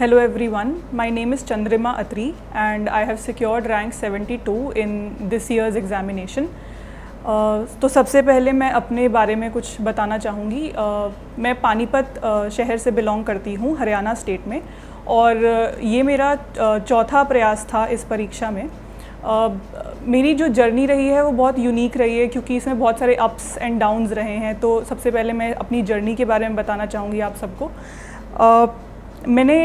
Hello everyone, my name is Chandrima Atri and I have secured rank 72 in this year's examination. तो सबसे पहले मैं अपने बारे में कुछ बताना चाहूँगी। मैं पानीपत शहर से बिलोंग करती हूँ, हरियाणा स्टेट में, और ये मेरा चौथा प्रयास था इस परीक्षा में। मेरी जो जर्नी रही है वो बहुत यूनिक रही है क्योंकि इसमें बहुत सारे अप्स एंड डाउन्स रहे हैं। तो सबसे पहले मैं अपनी जर्नी के बारे में बताना चाहूँगी आप सबको। मैंने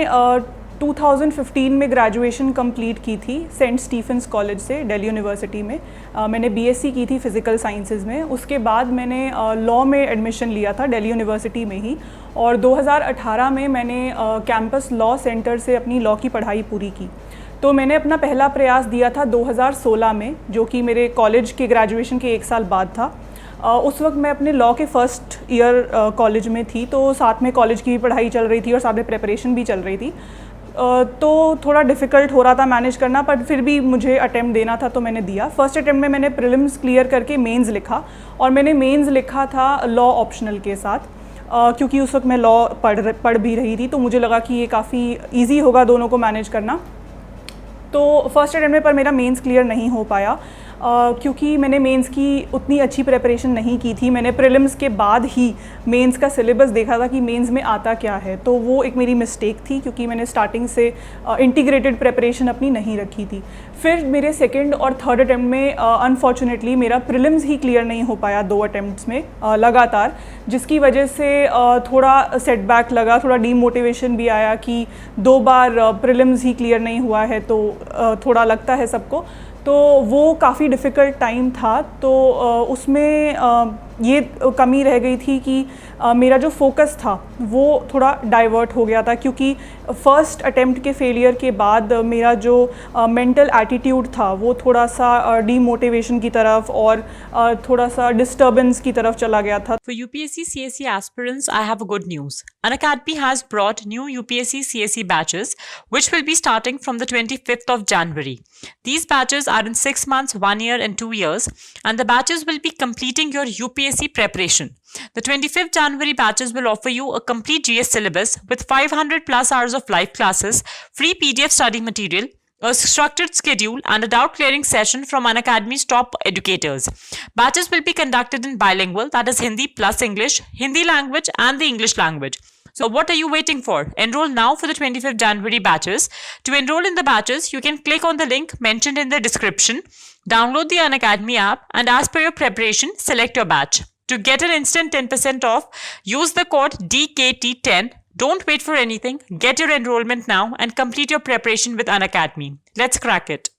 2015 में ग्रेजुएशन कंप्लीट की थी सेंट स्टीफेंस कॉलेज से, दिल्ली यूनिवर्सिटी में। मैंने बीएससी की थी फिज़िकल साइंसेज में। उसके बाद मैंने लॉ में एडमिशन लिया था दिल्ली यूनिवर्सिटी में ही, और 2018 में मैंने कैंपस लॉ सेंटर से अपनी लॉ की पढ़ाई पूरी की। तो मैंने अपना पहला प्रयास दिया था 2016 में, जो कि मेरे कॉलेज के ग्रेजुएशन के 1 साल बाद था। उस वक्त मैं अपने लॉ के फर्स्ट ईयर कॉलेज में थी, तो साथ में कॉलेज की भी पढ़ाई चल रही थी और साथ में प्रिपरेशन भी चल रही थी। तो थोड़ा डिफ़िकल्ट हो रहा था मैनेज करना, पर फिर भी मुझे अटेम्प्ट देना था तो मैंने दिया। फर्स्ट अटेम्प्ट में मैंने प्रीलिम्स क्लियर करके मेंस लिखा, और मैंने मेंस लिखा था लॉ ऑप्शनल के साथ, क्योंकि उस वक्त मैं लॉ पढ़ भी रही थी, तो मुझे लगा कि ये काफ़ी ईजी होगा दोनों को मैनेज करना। तो फर्स्ट अटेम्प्ट में पर मेरा मेंस क्लियर नहीं हो पाया, क्योंकि मैंने मेंस की उतनी अच्छी प्रिपरेशन नहीं की थी। मैंने प्रीलिम्स के बाद ही मेंस का सिलेबस देखा था कि मेंस में आता क्या है, तो वो एक मेरी मिस्टेक थी क्योंकि मैंने स्टार्टिंग से इंटीग्रेटेड प्रिपरेशन अपनी नहीं रखी थी। फिर मेरे सेकंड और थर्ड अटेम्प्ट में अनफॉर्चुनेटली मेरा प्रीलिम्स ही क्लियर नहीं हो पाया 2 अटेम्प्ट्स में लगातार, जिसकी वजह से थोड़ा सेटबैक लगा, थोड़ा डीमोटिवेशन भी आया कि 2 बार प्रीलिम्स ही क्लियर नहीं हुआ है, तो थोड़ा लगता है सबको। तो वो काफ़ी डिफ़िकल्ट टाइम था। तो उसमें ये कमी रह गई थी कि मेरा जो फोकस था वो थोड़ा डाइवर्ट हो गया था, क्योंकि फ़र्स्ट अटेम्प्ट के फेलियर के बाद मेरा जो मेंटल एटीट्यूड था वो थोड़ा सा डीमोटिवेशन की तरफ और थोड़ा सा डिस्टर्बेंस की तरफ चला गया था। For UPSC CSE aspirants, I have a good news. Unacademy has brought new UPSC CSE batches, which will be starting from the 25th of January. These batches are in 6 months, 1 year and 2 years, and the batches will be completing your UPSC preparation. The 25th January batches will offer you a complete GS syllabus with 500 plus hours of live classes, free PDF study material, a structured schedule, and a doubt clearing session from Unacademy's top educators. Batches will be conducted in bilingual, that is Hindi plus English, Hindi language and the English language. So what are you waiting for? Enroll now for the 25th January batches. To enroll in the batches, you can click on the link mentioned in the description, download the Unacademy app, and as per your preparation, select your batch. To get an instant 10% off, use the code DKT10. Don't wait for anything. Get your enrollment now and complete your preparation with Unacademy. Let's crack it.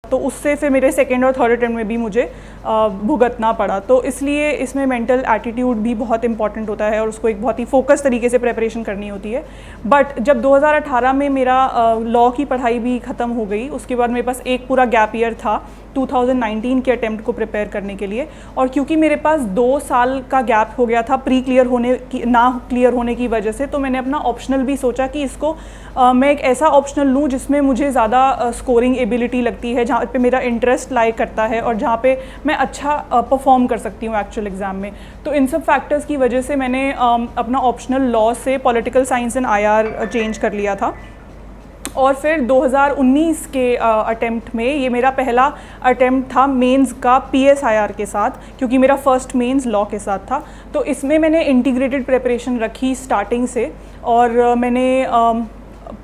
तो उससे फिर मेरे second और third attempt में भी मुझे भुगतना पड़ा। तो इसलिए इसमें मेंटल एटीट्यूड भी बहुत इंपॉर्टेंट होता है और उसको एक बहुत ही फोकस तरीके से प्रिपरेशन करनी होती है। बट जब 2018 में मेरा लॉ की पढ़ाई भी ख़त्म हो गई, उसके बाद मेरे पास एक पूरा गैप ईयर था 2019 के अटेम्प्ट को प्रिपेयर करने के लिए, और क्योंकि मेरे पास 2 साल का गैप हो गया था प्री क्लियर होने की ना क्लियर होने की वजह से, तो मैंने अपना ऑप्शनल भी सोचा कि इसको मैं एक ऐसा ऑप्शनल लूँ जिसमें मुझे ज़्यादा स्कोरिंग एबिलिटी लगती है, जहाँ पे मेरा इंटरेस्ट लाई करता है और जहाँ पे मैं अच्छा परफॉर्म कर सकती हूँ एक्चुअल एग्ज़ाम में। तो इन सब फैक्टर्स की वजह से मैंने अपना ऑप्शनल लॉ से political science and IR change कर लिया था। और फिर 2019 के अटेम्प्ट में, ये मेरा पहला अटेम्प्ट था मेंस का PSIR के साथ, क्योंकि मेरा फर्स्ट मेंस लॉ के साथ था। तो इसमें मैंने इंटीग्रेटेड प्रिपरेशन रखी स्टार्टिंग से, और मैंने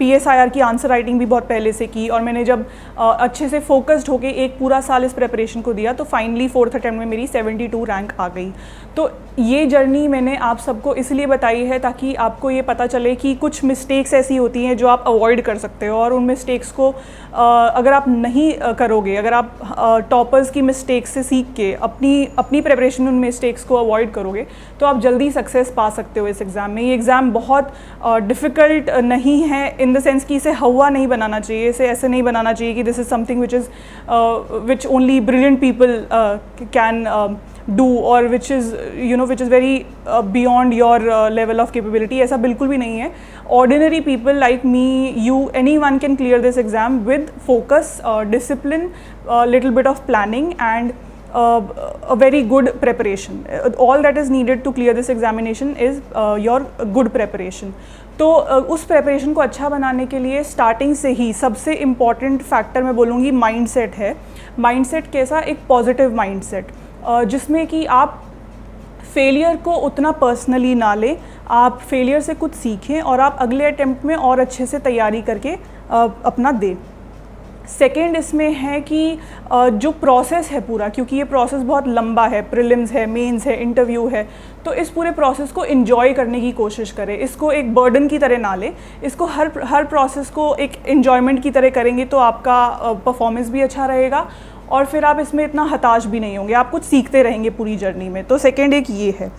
PSIR की आंसर राइटिंग भी बहुत पहले से की, और मैंने जब अच्छे से फोकस्ड होके एक पूरा साल इस प्रिपरेशन को दिया, तो फाइनली 4th अटेम्प्ट में मेरी 72 रैंक आ गई। तो ये जर्नी मैंने आप सबको इसलिए बताई है ताकि आपको ये पता चले कि कुछ मिस्टेक्स ऐसी होती हैं जो आप अवॉइड कर सकते हो, और उन मिस्टेक्स को अगर आप नहीं करोगे, अगर आप टॉपर्स की मिस्टेक्स से सीख के अपनी प्रिपरेशन में उन मिस्टेक्स को अवॉइड करोगे, तो आप जल्दी सक्सेस पा सकते हो इस एग्ज़ाम में। ये एग्ज़ाम बहुत डिफ़िकल्ट नहीं है इन द सेंस कि इसे हवा नहीं बनाना चाहिए, इसे ऐसे नहीं बनाना चाहिए कि this is something which only brilliant people can do, और which is very beyond your level of capability. ऐसा बिल्कुल भी नहीं है। Ordinary people like me, you, anyone can clear this exam with focus, discipline, little bit of planning and a very good preparation. All that is needed to clear this examination is your good preparation. तो उस preparation को अच्छा बनाने के लिए starting से ही सबसे important factor मैं बोलूँगी माइंडसेट है। माइंडसेट कैसा? एक पॉजिटिव माइंडसेट, जिसमें कि आप फेलियर को उतना पर्सनली ना लें, आप फेलियर से कुछ सीखें और आप अगले अटेम्प्ट में और अच्छे से तैयारी करके अपना दें। सेकेंड इसमें है कि जो प्रोसेस है पूरा, क्योंकि ये प्रोसेस बहुत लंबा है, प्रीलिम्स है, मेंस है, इंटरव्यू है, तो इस पूरे प्रोसेस को एंजॉय करने की कोशिश करें। इसको एक बर्डन की तरह ना लें, इसको हर प्रोसेस को एक एन्जॉयमेंट की तरह करेंगे तो आपका परफॉर्मेंस भी अच्छा रहेगा और फिर आप इसमें इतना हताश भी नहीं होंगे, आप कुछ सीखते रहेंगे पूरी जर्नी में। तो सेकेंड एक ये है।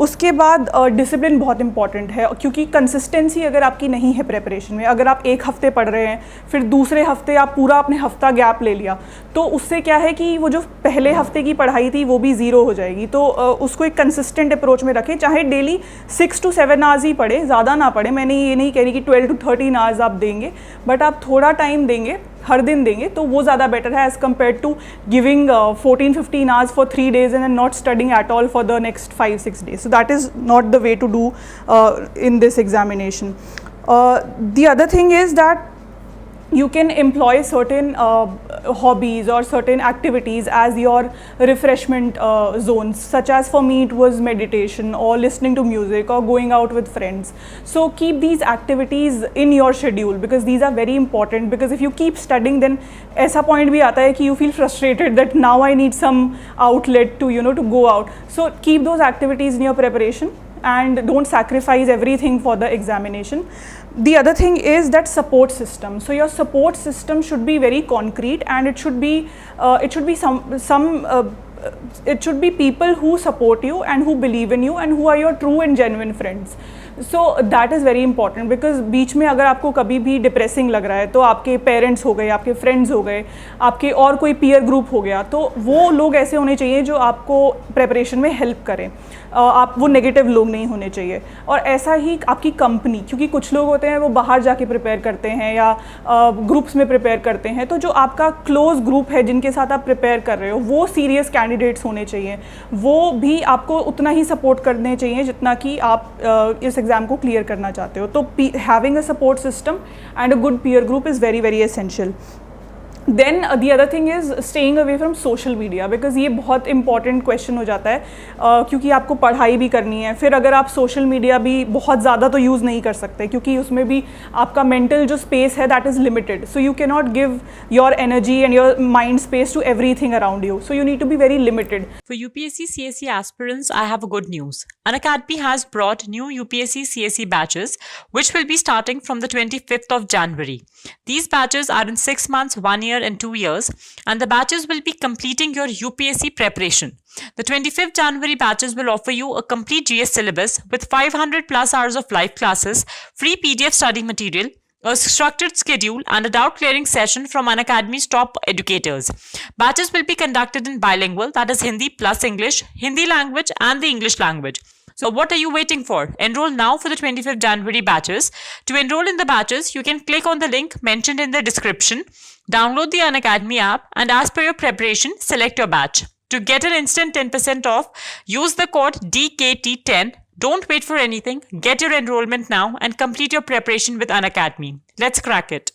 उसके बाद डिसिप्लिन बहुत इंपॉर्टेंट है, क्योंकि कंसिस्टेंसी अगर आपकी नहीं है प्रिपरेशन में, अगर आप एक हफ़्ते पढ़ रहे हैं फिर दूसरे हफ्ते आप पूरा अपने हफ्ता गैप ले लिया, तो उससे क्या है कि वो जो पहले हफ्ते की पढ़ाई थी वो भी ज़ीरो हो जाएगी। तो उसको एक कंसिस्टेंट अप्रोच में रखें, चाहे डेली 6 to 7 आवर्स ही पढ़े, ज़्यादा ना पढ़े। मैंने ये नहीं कह रही कि 12 to 13 आवर्स आप देंगे, बट आप थोड़ा टाइम देंगे, हर दिन देंगे, तो वो ज़्यादा बेटर है as compared to giving 14-15 hours for 3 days and not studying at all for the next 5-6 days. So that is not the way to do in this examination. The other thing is that you can employ certain hobbies or certain activities as your refreshment zones, such as for me it was meditation or listening to music or going out with friends. So keep these activities in your schedule because these are very important, because if you keep studying then ऐसा point भी आता है कि you feel frustrated that now I need some outlet to to go out. So keep those activities in your preparation and don't sacrifice everything for the examination. The other thing is that support system. So your support system should be very concrete and it should be it should be people who support you and who believe in you and who are your true and genuine friends. So that is very important, because बीच में अगर आपको कभी भी depressing लग रहा है तो आपके पेरेंट्स हो गए, आपके फ्रेंड्स हो गए, आपके और कोई पीयर ग्रुप हो गया, तो वो लोग ऐसे होने चाहिए जो आपको प्रिपरेशन में हेल्प करें। आप वो नेगेटिव लोग नहीं होने चाहिए। और ऐसा ही आपकी कंपनी, क्योंकि कुछ लोग होते हैं वो बाहर जाके प्रिपेयर करते हैं या ग्रुप्स में प्रिपेयर करते हैं, तो जो आपका क्लोज ग्रुप है जिनके साथ आप प्रिपेयर कर रहे हो वो सीरियस कैंडिडेट्स होने चाहिए, वो भी आपको उतना ही सपोर्ट करने चाहिए जितना कि आप इस एग्ज़ाम को क्लियर करना चाहते हो। तो having a support system and a good peer group is very very essential. Then the other thing is staying away from social media, because ये बहुत इंपॉर्टेंट क्वेश्चन हो जाता है, क्योंकि आपको पढ़ाई भी करनी है, फिर अगर आप सोशल मीडिया भी बहुत ज़्यादा तो यूज़ नहीं कर सकते, क्योंकि उसमें भी आपका मेंटल जो स्पेस है that is limited, so you can not give your energy and your mind space to everything around you, so you need to be very limited. For UPSC CSE aspirants, I have a good news. Unacademy has brought new UPSC CSE batches, which will be starting from the 25th of January. These batches are in 6 months, 1 year, and 2 years, and the batches will be completing your UPSC preparation. The 25th January batches will offer you a complete GS syllabus with 500 plus hours of live classes, free PDF study material, a structured schedule, and a doubt clearing session from Unacademy's top educators. Batches will be conducted in bilingual, that is Hindi plus English, Hindi language and the English language. So what are you waiting for? Enroll now for the 25th January batches. To enroll in the batches, you can click on the link mentioned in the description, download the Unacademy app, and as per your preparation, select your batch. To get an instant 10% off, use the code DKT10. Don't wait for anything. Get your enrollment now and complete your preparation with Unacademy. Let's crack it.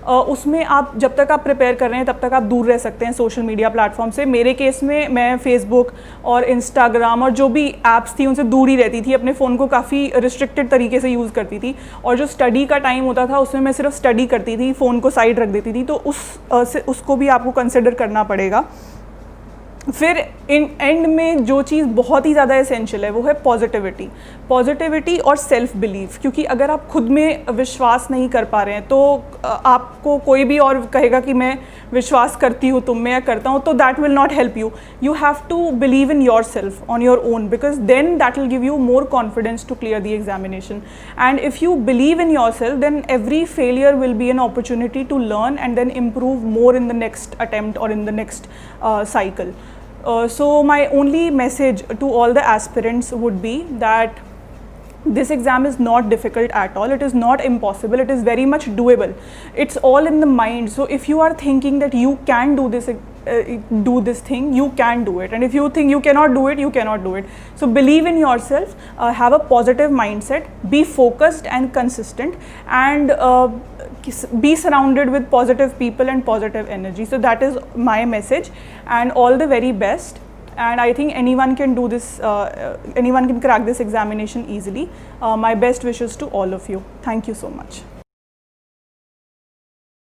उसमें आप जब तक आप prepare कर रहे हैं तब तक आप दूर रह सकते हैं सोशल मीडिया प्लेटफॉर्म से। मेरे केस में मैं फेसबुक और इंस्टाग्राम और जो भी ऐप्स थी उनसे दूर ही रहती थी, अपने फ़ोन को काफ़ी रिस्ट्रिक्टेड तरीके से यूज़ करती थी, और जो स्टडी का टाइम होता था उसमें मैं सिर्फ स्टडी करती थी, फ़ोन को साइड रख देती थी, तो उसको भी आपको कंसिडर करना पड़ेगा। फिर इन एंड में जो चीज़ बहुत ही ज़्यादा एसेंशियल है वो है पॉजिटिविटी और सेल्फ बिलीफ, क्योंकि अगर आप खुद में विश्वास नहीं कर पा रहे हैं तो आपको कोई भी और कहेगा कि मैं विश्वास करती हूँ तुम में या करता हूँ, तो that will not help you. You have to believe in yourself on your own, because then that will give you more confidence to clear the examination. And if you believe in yourself then every failure will be an opportunity to learn and then improve more in the next attempt और in the next cycle. So my only message to all the aspirants would be that this exam is not difficult at all. It is not impossible. It is very much doable. It's all in the mind. So if you are thinking that you can do this do this thing, you can do it. And if you think you cannot do it, you cannot do it. So believe in yourself, have a positive mindset, be focused and consistent, and be surrounded with positive people and positive energy. So that is my message, and all the very best. And I think anyone can do this, anyone can crack this examination easily. My best wishes to all of you. Thank you so much.